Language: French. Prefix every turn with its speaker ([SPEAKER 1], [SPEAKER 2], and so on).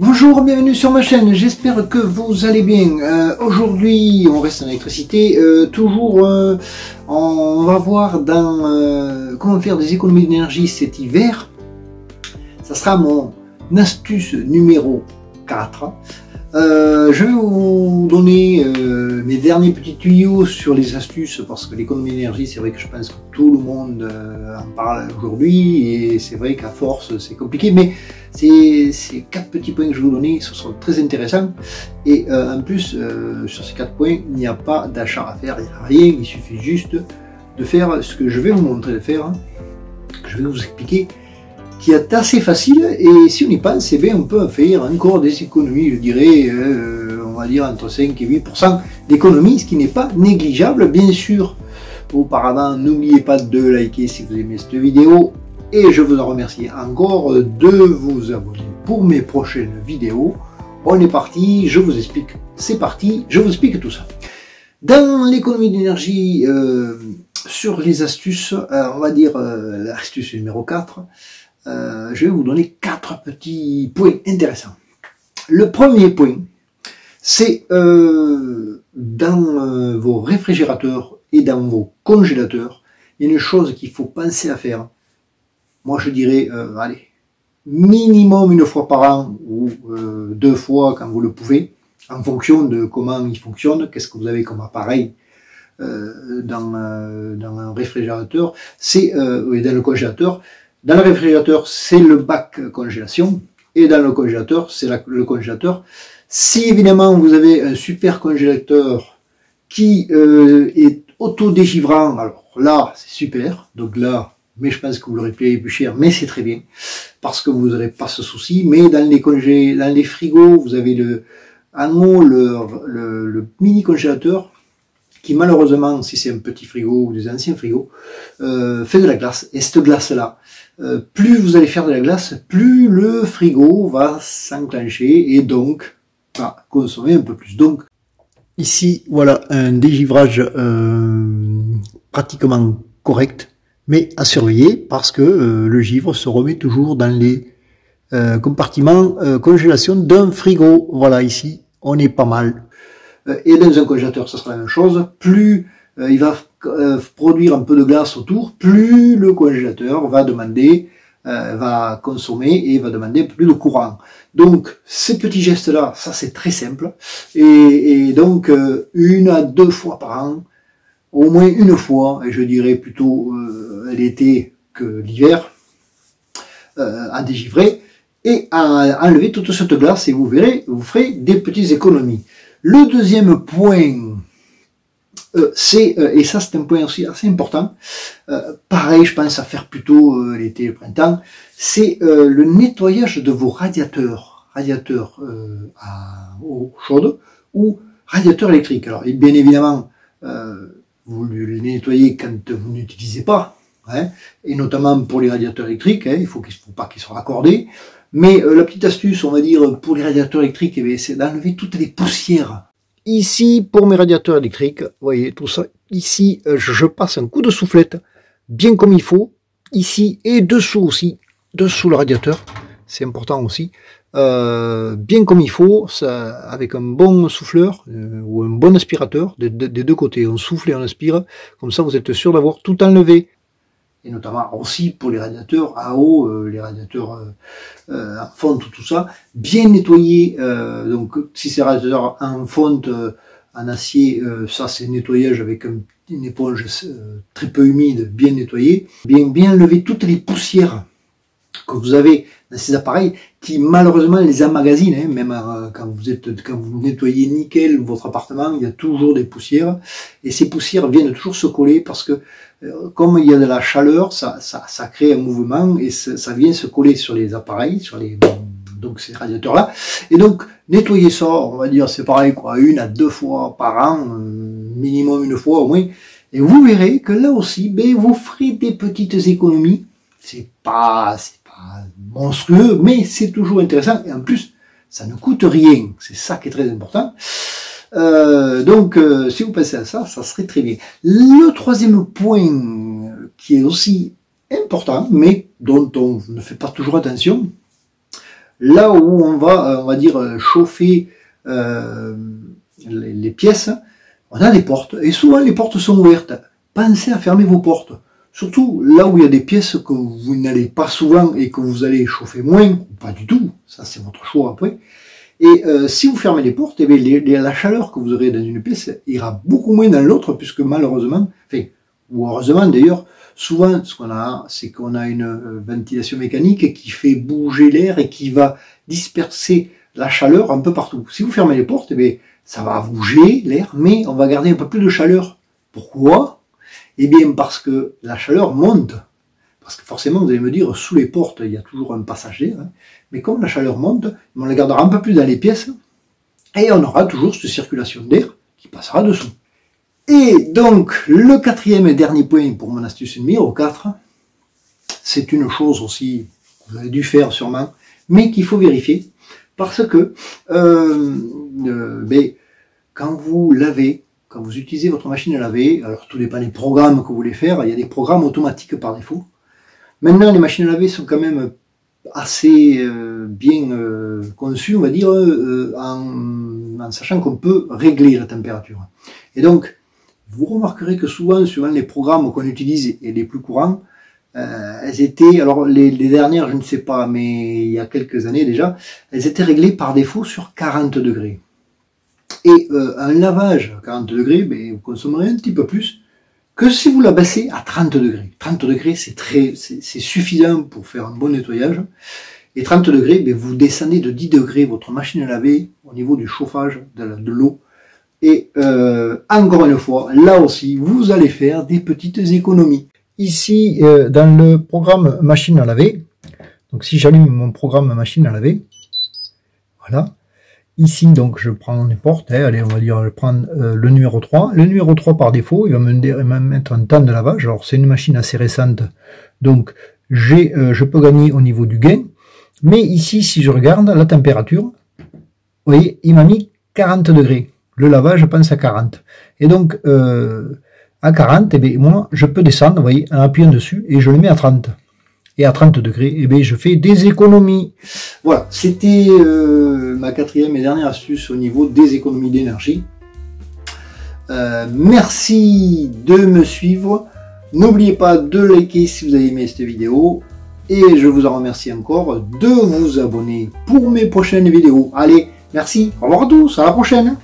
[SPEAKER 1] Bonjour, bienvenue sur ma chaîne, j'espère que vous allez bien. Aujourd'hui, on reste en électricité, on va voir dans comment faire des économies d'énergie cet hiver. Ça sera mon astuce numéro 4. Je vais vous donner mes derniers petits tuyaux sur les astuces, parce que l'économie d'énergie, c'est vrai que je pense que tout le monde en parle aujourd'hui, et c'est vrai qu'à force c'est compliqué, mais ces 4 petits points que je vais vous donner, ce sont très intéressants, et en plus sur ces 4 points, il n'y a pas d'achat à faire, il n'y a rien, il suffit juste de faire ce que je vais vous montrer de faire, que je vais vous expliquer, qui est assez facile, et si on y pense, eh bien, on peut faire encore des économies, je dirais, on va dire entre 5 et 8% d'économies, ce qui n'est pas négligeable, bien sûr. Auparavant, n'oubliez pas de liker si vous aimez cette vidéo, et je vous en remercie encore de vous abonner pour mes prochaines vidéos. On est parti, je vous explique, c'est parti, je vous explique tout ça. Dans l'économie d'énergie, sur les astuces, on va dire l'astuce numéro 4, je vais vous donner 4 petits points intéressants. Le premier point, c'est dans vos réfrigérateurs et dans vos congélateurs, il y a une chose qu'il faut penser à faire. Moi je dirais, allez, minimum une fois par an ou 2 fois quand vous le pouvez, en fonction de comment il fonctionne, qu'est-ce que vous avez comme appareil dans un réfrigérateur, c'est dans le congélateur. Dans le réfrigérateur, c'est le bac congélation, et dans le congélateur, c'est le congélateur. Si évidemment vous avez un super congélateur qui est auto-dégivrant, alors là, c'est super, donc là, mais je pense que vous l'aurez payé plus cher, mais c'est très bien, parce que vous n'aurez pas ce souci. Mais dans les frigos, vous avez en haut le mini congélateur, qui malheureusement, si c'est un petit frigo ou des anciens frigos, fait de la glace. Et cette glace-là, plus vous allez faire de la glace, plus le frigo va s'enclencher et donc va consommer un peu plus. Donc ici, voilà un dégivrage pratiquement correct, mais à surveiller parce que le givre se remet toujours dans les compartiments congélation d'un frigo. Voilà, ici, on est pas mal. Et dans un congélateur, ça sera la même chose. Plus il va produire un peu de glace autour, plus le congélateur va demander, va consommer et va demander plus de courant. Donc, ces petits gestes-là, ça c'est très simple. Et donc, 1 à 2 fois par an, au moins une fois, et je dirais plutôt l'été que l'hiver, à dégivrer et à enlever toute cette glace, et vous verrez, vous ferez des petites économies. Le deuxième point, c'est, et ça c'est un point aussi assez important, pareil je pense à faire plutôt l'été et le printemps, c'est le nettoyage de vos radiateurs à eau chaude ou radiateurs électriques. Alors bien évidemment, vous les nettoyez quand vous n'utilisez pas, hein, et notamment pour les radiateurs électriques, hein, il faut pas qu'ils soient raccordés. Mais la petite astuce, on va dire, pour les radiateurs électriques, eh c'est d'enlever toutes les poussières. Ici, pour mes radiateurs électriques, vous voyez tout ça, ici, je passe un coup de soufflette, bien comme il faut, ici et dessous aussi, dessous le radiateur, c'est important aussi, bien comme il faut, ça, avec un bon souffleur ou un bon aspirateur, des deux côtés, on souffle et on aspire, comme ça vous êtes sûr d'avoir tout enlevé. Et notamment aussi pour les radiateurs à eau, les radiateurs en fonte, tout ça, bien nettoyés. Donc si c'est radiateur en fonte, en acier, ça c'est nettoyage avec une éponge très peu humide, bien nettoyée. Bien enlever toutes les poussières que vous avez dans ces appareils qui malheureusement les emmagasinent, hein, même quand vous nettoyez nickel votre appartement, il y a toujours des poussières, et ces poussières viennent toujours se coller parce que comme il y a de la chaleur, ça crée un mouvement et ça vient se coller sur les appareils, donc ces radiateurs là, et donc nettoyer ça, on va dire c'est pareil quoi, 1 à 2 fois par an, minimum une fois au moins, et vous verrez que là aussi, ben, vous ferez des petites économies. C'est pas monstrueux, mais c'est toujours intéressant, et en plus, ça ne coûte rien. C'est ça qui est très important. Donc, si vous pensez à ça, ça serait très bien. Le troisième point, qui est aussi important, mais dont on ne fait pas toujours attention, là où on va dire, chauffer les pièces, on a des portes, et souvent les portes sont ouvertes. Pensez à fermer vos portes. Surtout là où il y a des pièces que vous n'allez pas souvent et que vous allez chauffer moins, ou pas du tout, ça c'est votre choix après. Et si vous fermez les portes, eh bien, la chaleur que vous aurez dans une pièce ira beaucoup moins dans l'autre, puisque malheureusement, enfin, ou heureusement d'ailleurs, souvent ce qu'on a, c'est qu'on a une ventilation mécanique qui fait bouger l'air et qui va disperser la chaleur un peu partout. Si vous fermez les portes, eh bien, ça va bouger l'air, mais on va garder un peu plus de chaleur. Pourquoi ? Eh bien parce que la chaleur monte. Parce que forcément, vous allez me dire, sous les portes, il y a toujours un passage d'air. Hein. Mais comme la chaleur monte, on la gardera un peu plus dans les pièces. Et on aura toujours cette circulation d'air qui passera dessous. Et donc, le quatrième et dernier point pour mon astuce numéro 4, c'est une chose aussi que vous avez dû faire sûrement, mais qu'il faut vérifier. Parce que quand vous lavez, quand vous utilisez votre machine à laver, alors tout dépend des programmes que vous voulez faire, il y a des programmes automatiques par défaut. Maintenant, les machines à laver sont quand même assez bien conçues, on va dire, en sachant qu'on peut régler la température. Et donc, vous remarquerez que souvent, suivant les programmes qu'on utilise et les plus courants, elles étaient, alors les dernières, je ne sais pas, mais il y a quelques années déjà, elles étaient réglées par défaut sur 40 degrés. Et un lavage à 40 degrés, vous consommerez un petit peu plus que si vous la baissez à 30 degrés. 30 degrés, c'est suffisant pour faire un bon nettoyage. Et 30 degrés, vous descendez de 10 degrés votre machine à laver au niveau du chauffage de l'eau. Et encore une fois, là aussi, vous allez faire des petites économies. Ici, dans le programme machine à laver, donc si j'allume mon programme machine à laver, voilà. Ici, donc, je prends n'importe, allez, on va dire, je prends le numéro 3. Le numéro 3, par défaut, il va me mettre un temps de lavage. Alors, c'est une machine assez récente, donc je peux gagner au niveau du gain. Mais ici, si je regarde la température, vous voyez, il m'a mis 40 degrés. Le lavage, je pense à 40. Et donc, à 40, moi, je peux descendre, vous voyez, en appuyant dessus, et je le mets à 30. Et à 30 degrés, je fais des économies. Voilà, c'était ma quatrième et dernière astuce au niveau des économies d'énergie. Merci de me suivre. N'oubliez pas de liker si vous avez aimé cette vidéo. Et je vous en remercie encore de vous abonner pour mes prochaines vidéos. Allez, merci, au revoir à tous, à la prochaine.